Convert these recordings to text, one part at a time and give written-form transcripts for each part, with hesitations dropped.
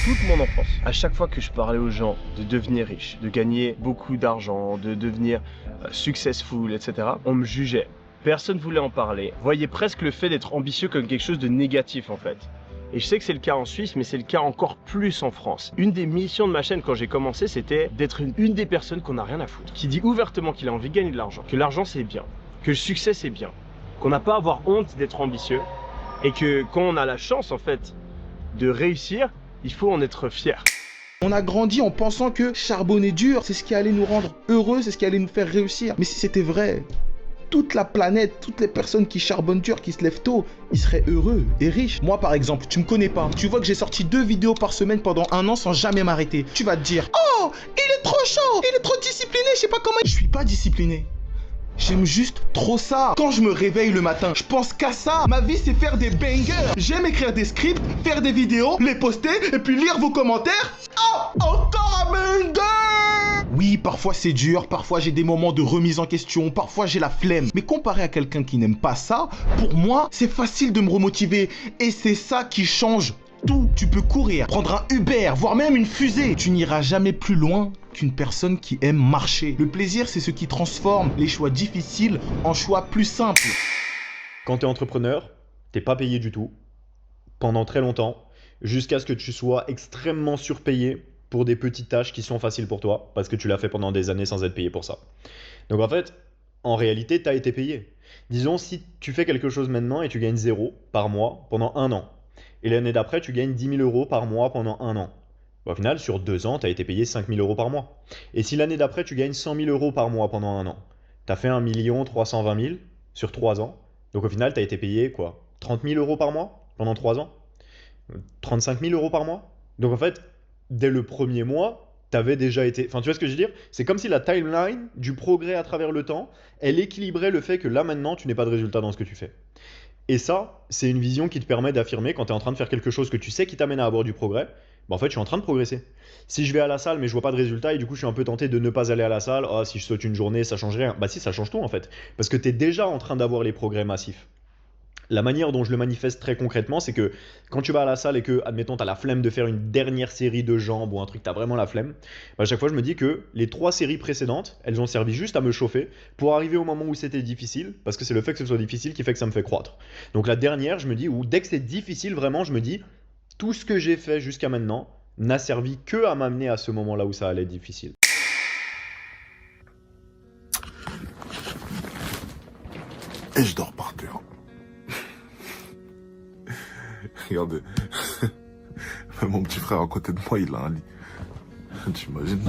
toute mon enfance. À chaque fois que je parlais aux gens de devenir riche, de gagner beaucoup d'argent, de devenir successful, etc., on me jugeait. Personne ne voulait en parler. Voyait presque le fait d'être ambitieux comme quelque chose de négatif en fait. Et je sais que c'est le cas en Suisse, mais c'est le cas encore plus en France. Une des missions de ma chaîne quand j'ai commencé, c'était d'être une des personnes qu'on n'a rien à foutre, qui dit ouvertement qu'il a envie de gagner de l'argent, que l'argent c'est bien, que le succès c'est bien, qu'on n'a pas à avoir honte d'être ambitieux, et que quand on a la chance en fait de réussir, il faut en être fier. On a grandi en pensant que charbonner dur, c'est ce qui allait nous rendre heureux, c'est ce qui allait nous faire réussir. Mais si c'était vrai, toute la planète, toutes les personnes qui charbonnent dur, qui se lèvent tôt, ils seraient heureux et riches. Moi par exemple, tu me connais pas. Tu vois que j'ai sorti 2 vidéos par semaine pendant 1 an sans jamais m'arrêter. Tu vas te dire, oh, il est trop chaud, il est trop discipliné, je sais pas comment... Je suis pas discipliné. J'aime juste trop ça. Quand je me réveille le matin, je pense qu'à ça. Ma vie, c'est faire des bangers. J'aime écrire des scripts, faire des vidéos, les poster et puis lire vos commentaires. Oh, encore un banger! Oui, parfois c'est dur, parfois j'ai des moments de remise en question, parfois j'ai la flemme. Mais comparé à quelqu'un qui n'aime pas ça, pour moi, c'est facile de me remotiver. Et c'est ça qui change tout. Tu peux courir, prendre un Uber, voire même une fusée. Tu n'iras jamais plus loin qu'une personne qui aime marcher. Le plaisir, c'est ce qui transforme les choix difficiles en choix plus simples. Quand tu es entrepreneur, t'es pas payé du tout, pendant très longtemps, jusqu'à ce que tu sois extrêmement surpayé pour des petites tâches qui sont faciles pour toi, parce que tu l'as fait pendant des années sans être payé pour ça. Donc en fait, en réalité, tu as été payé. Disons, si tu fais quelque chose maintenant et tu gagnes 0 par mois pendant 1 an, et l'année d'après, tu gagnes 10 000 euros par mois pendant 1 an. Au final, sur 2 ans, tu as été payé 5 000 euros par mois. Et si l'année d'après, tu gagnes 100 000 euros par mois pendant 1 an, tu as fait 1 320 000 sur 3 ans. Donc au final, tu as été payé quoi 30 000 euros par mois pendant 3 ans 35 000 euros par mois. Donc en fait, dès le premier mois, tu avais déjà été... Enfin, tu vois ce que je veux dire? C'est comme si la timeline du progrès à travers le temps, elle équilibrait le fait que là maintenant, tu n'aies pas de résultat dans ce que tu fais. Et ça, c'est une vision qui te permet d'affirmer quand tu es en train de faire quelque chose que tu sais qui t'amène à avoir du progrès, bah en fait, je suis en train de progresser. Si je vais à la salle mais je vois pas de résultat et du coup je suis un peu tenté de ne pas aller à la salle, oh, si je saute une journée, ça change rien. Bah si, ça change tout en fait. Parce que tu es déjà en train d'avoir les progrès massifs. La manière dont je le manifeste très concrètement, c'est que quand tu vas à la salle et que, admettons, tu as la flemme de faire une dernière série de jambes ou un truc, tu as vraiment la flemme, bah à chaque fois je me dis que les 3 séries précédentes, elles ont servi juste à me chauffer pour arriver au moment où c'était difficile, parce que c'est le fait que ce soit difficile qui fait que ça me fait croître. Donc la dernière, je me dis, ou dès que c'est difficile, vraiment, je me dis, tout ce que j'ai fait jusqu'à maintenant n'a servi que à m'amener à ce moment-là où ça allait être difficile. Et je dors par terre. Regardez. Mon petit frère à côté de moi, il a un lit. T'imagines?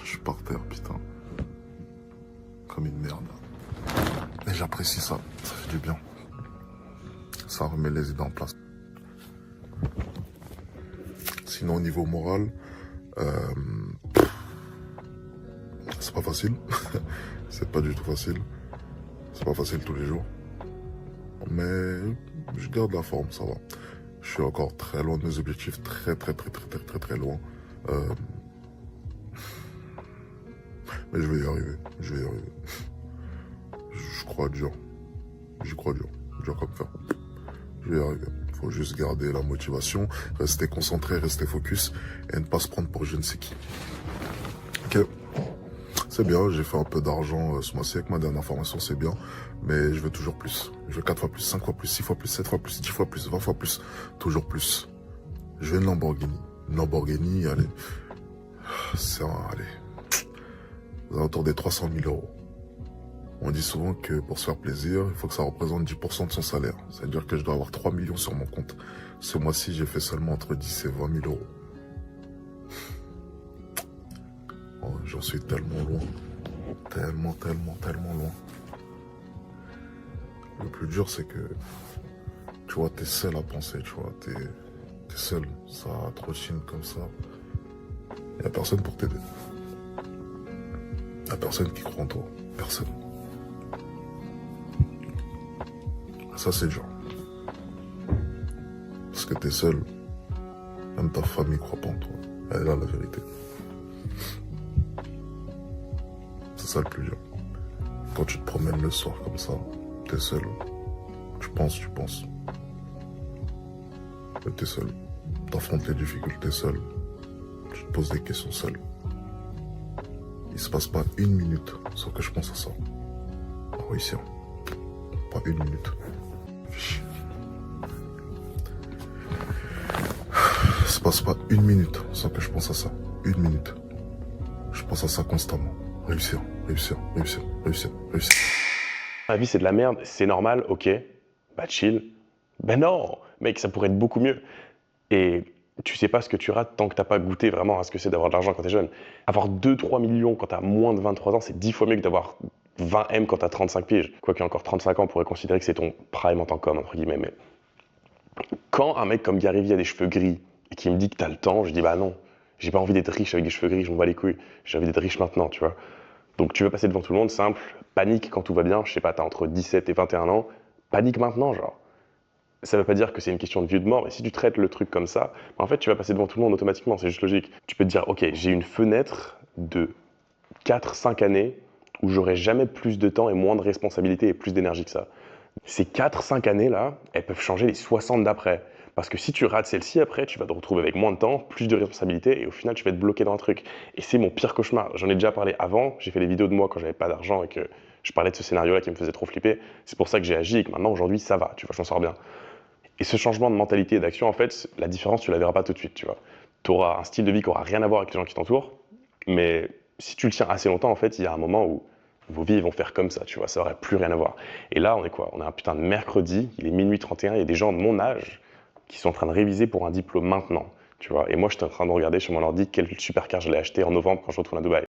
Je suis par terre, putain. Comme une merde. Et j'apprécie ça. Ça fait du bien. Ça remet les idées en place. Sinon, au niveau moral, c'est pas facile. C'est pas du tout facile. C'est pas facile tous les jours. Mais je garde la forme, ça va. Je suis encore très loin de mes objectifs, très loin. Mais je vais y arriver, je vais y arriver. Je crois dur. J'y crois dur. Dur comme fer. Je vais y arriver. Il faut juste garder la motivation, rester concentré, rester focus et ne pas se prendre pour je ne sais qui. Ok. C'est bien, j'ai fait un peu d'argent ce mois-ci avec ma dernière formation, c'est bien. Mais je veux toujours plus. Je veux 4 fois plus, 5 fois plus, 6 fois plus, 7 fois plus, 10 fois plus, 20 fois plus. Toujours plus. Je veux une Lamborghini. Une Lamborghini, allez. C'est un, allez. Aux alentours des 300 000 euros. On dit souvent que pour se faire plaisir, il faut que ça représente 10% de son salaire. C'est-à-dire que je dois avoir 3 millions sur mon compte. Ce mois-ci, j'ai fait seulement entre 10 et 20 000 euros. Oh, j'en suis tellement loin. Tellement loin. Le plus dur, c'est que, tu vois, t'es seul à penser, tu vois, t'es seul. Ça trottine comme ça. Y a personne pour t'aider. Y a personne qui croit en toi. Personne. Ça, c'est dur. Parce que t'es seul. Même ta famille croit pas en toi. Elle est là, la vérité. C'est ça le plus dur. Quand tu te promènes le soir comme ça, t'es seul. Tu penses. Mais t'es seul. T'affrontes les difficultés seul. Tu te poses des questions seul. Il se passe pas une minute sans que je pense à ça. À réussir. Pas une minute. Il se passe pas une minute sans que je pense à ça. Une minute. Je pense à ça constamment. Réussir, réussir, réussir, réussir, réussir. La vie c'est de la merde, c'est normal, ok, bah chill. Ben non, mec, ça pourrait être beaucoup mieux. Et tu sais pas ce que tu rates tant que t'as pas goûté vraiment à ce que c'est d'avoir de l'argent quand t'es jeune. Avoir 2-3 millions quand t'as moins de 23 ans, c'est 10 fois mieux que d'avoir 20 M quand t'as 35 piges. Quoique encore 35 ans, on pourrait considérer que c'est ton prime en tant qu'homme, entre guillemets. Mais quand un mec comme Gary Vee a des cheveux gris et qui me dit que t'as le temps, je dis bah non, j'ai pas envie d'être riche avec des cheveux gris, je m'en bats les couilles. J'ai envie d'être riche maintenant, tu vois. Donc tu veux passer devant tout le monde, simple, panique quand tout va bien, je sais pas, t'as entre 17 et 21 ans, panique maintenant, genre. Ça veut pas dire que c'est une question de vie ou de mort, mais si tu traites le truc comme ça, en fait tu vas passer devant tout le monde automatiquement, c'est juste logique. Tu peux te dire, ok, j'ai une fenêtre de 4-5 années où j'aurai jamais plus de temps et moins de responsabilités et plus d'énergie que ça. Ces 4-5 années-là, elles peuvent changer les 60 d'après. Parce que si tu rates celle-ci après, tu vas te retrouver avec moins de temps, plus de responsabilités, et au final, tu vas être bloqué dans un truc. Et c'est mon pire cauchemar. J'en ai déjà parlé avant, j'ai fait des vidéos de moi quand j'avais pas d'argent et que je parlais de ce scénario-là qui me faisait trop flipper. C'est pour ça que j'ai agi et que maintenant, aujourd'hui, ça va, tu vois, je m'en sors bien. Et ce changement de mentalité et d'action, en fait, la différence, tu la verras pas tout de suite, tu vois. Tu auras un style de vie qui aura rien à voir avec les gens qui t'entourent, mais si tu le tiens assez longtemps, en fait, il y a un moment où vos vies vont faire comme ça, tu vois, ça aurait plus rien à voir. Et là, on est quoi? On est un putain de mercredi, il est minuit 31, il y a des gens de mon âge qui sont en train de réviser pour un diplôme maintenant, tu vois. Et moi, j'étais en train de regarder sur mon ordi quel supercar je l'ai acheté en novembre quand je retourne à Dubaï.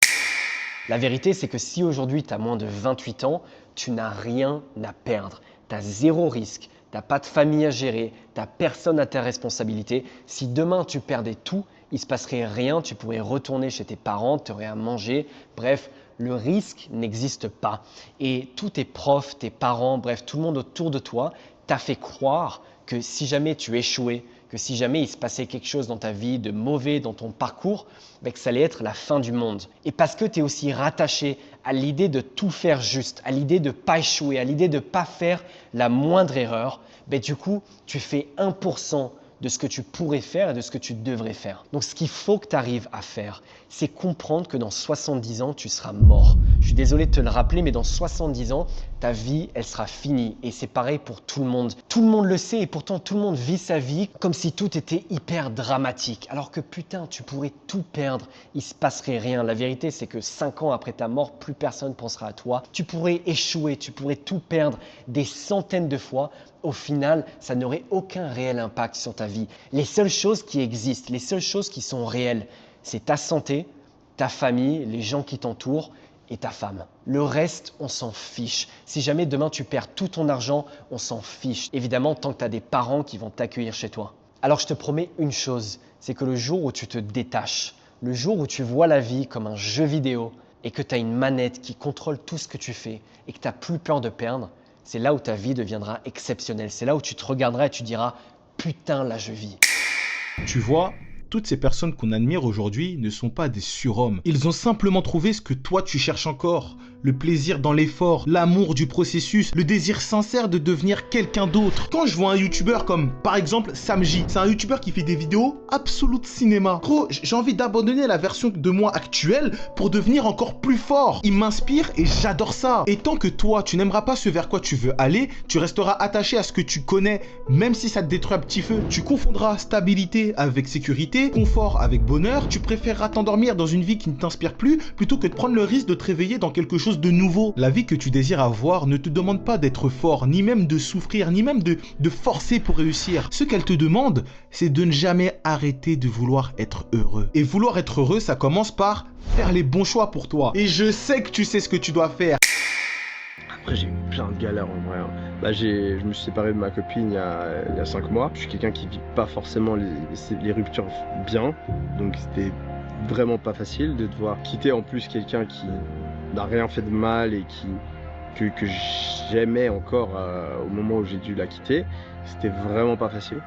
La vérité, c'est que si aujourd'hui tu as moins de 28 ans, tu n'as rien à perdre. Tu as zéro risque, tu n'as pas de famille à gérer, tu n'as personne à ta responsabilité. Si demain tu perdais tout, il se passerait rien, tu pourrais retourner chez tes parents, tu aurais à manger. Bref, le risque n'existe pas. Et tous tes profs, tes parents, bref, tout le monde autour de toi t'a fait croire que si jamais tu échouais, que si jamais il se passait quelque chose dans ta vie de mauvais, dans ton parcours, que ça allait être la fin du monde. Et parce que tu es aussi rattaché à l'idée de tout faire juste, à l'idée de ne pas échouer, à l'idée de ne pas faire la moindre erreur, du coup, tu fais 1% de ce que tu pourrais faire et de ce que tu devrais faire. Donc ce qu'il faut que tu arrives à faire, c'est comprendre que dans 70 ans, tu seras mort. Je suis désolé de te le rappeler, mais dans 70 ans, ta vie, elle sera finie. Et c'est pareil pour tout le monde. Tout le monde le sait et pourtant tout le monde vit sa vie comme si tout était hyper dramatique. Alors que putain, tu pourrais tout perdre, il se passerait rien. La vérité, c'est que 5 ans après ta mort, plus personne pensera à toi. Tu pourrais échouer, tu pourrais tout perdre des centaines de fois. Au final, ça n'aurait aucun réel impact sur ta vie. Les seules choses qui existent, les seules choses qui sont réelles, c'est ta santé, ta famille, les gens qui t'entourent et ta femme. Le reste, on s'en fiche. Si jamais demain tu perds tout ton argent, on s'en fiche. Évidemment, tant que tu as des parents qui vont t'accueillir chez toi. Alors je te promets une chose, c'est que le jour où tu te détaches, le jour où tu vois la vie comme un jeu vidéo et que tu as une manette qui contrôle tout ce que tu fais et que tu n'as plus peur de perdre, c'est là où ta vie deviendra exceptionnelle. C'est là où tu te regarderas et tu diras « Putain, là je vis ». Tu vois, toutes ces personnes qu'on admire aujourd'hui ne sont pas des surhommes. Ils ont simplement trouvé ce que toi tu cherches encore. Le plaisir dans l'effort, l'amour du processus, le désir sincère de devenir quelqu'un d'autre. Quand je vois un youtubeur comme par exemple Samji, c'est un youtubeur qui fait des vidéos absolute cinéma. Gros, j'ai envie d'abandonner la version de moi actuelle pour devenir encore plus fort. Il m'inspire et j'adore ça. Et tant que toi, tu n'aimeras pas ce vers quoi tu veux aller, tu resteras attaché à ce que tu connais, même si ça te détruit à petit feu. Tu confondras stabilité avec sécurité, confort avec bonheur. Tu préféreras t'endormir dans une vie qui ne t'inspire plus plutôt que de prendre le risque de te réveiller dans quelque chose de nouveau. La vie que tu désires avoir ne te demande pas d'être fort, ni même de souffrir, ni même de forcer pour réussir. Ce qu'elle te demande, c'est de ne jamais arrêter de vouloir être heureux. Et vouloir être heureux, ça commence par faire les bons choix pour toi. Et je sais que tu sais ce que tu dois faire. Après, j'ai eu plein de galères en vrai. Là, je me suis séparé de ma copine il y a 5 mois. Je suis quelqu'un qui vit pas forcément les ruptures bien. Donc c'était vraiment pas facile de devoir quitter en plus quelqu'un qui n'a rien fait de mal et que j'aimais encore au moment où j'ai dû la quitter. C'était vraiment pas facile.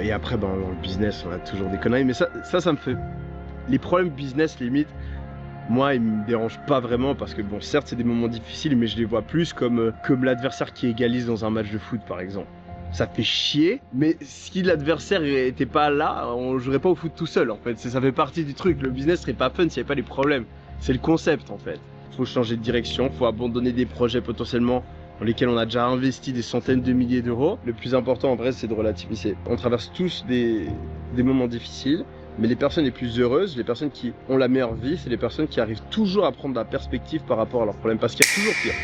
Et après, dans le business, on a toujours des conneries. Mais ça me fait... Les problèmes business, limite, moi, ils me dérangent pas vraiment parce que, bon, certes, c'est des moments difficiles, mais je les vois plus comme l'adversaire qui égalise dans un match de foot, par exemple. ça fait chier, mais si l'adversaire était pas là, on jouerait pas au foot tout seul en fait. Ça fait partie du truc, le business serait pas fun s'il n'y avait pas les problèmes. C'est le concept en fait. Faut changer de direction, faut abandonner des projets potentiellement dans lesquels on a déjà investi des centaines de milliers d'euros. Le plus important en vrai, c'est de relativiser. On traverse tous des moments difficiles, mais les personnes les plus heureuses, les personnes qui ont la meilleure vie, c'est les personnes qui arrivent toujours à prendre de la perspective par rapport à leurs problèmes, parce qu'il y a toujours pire.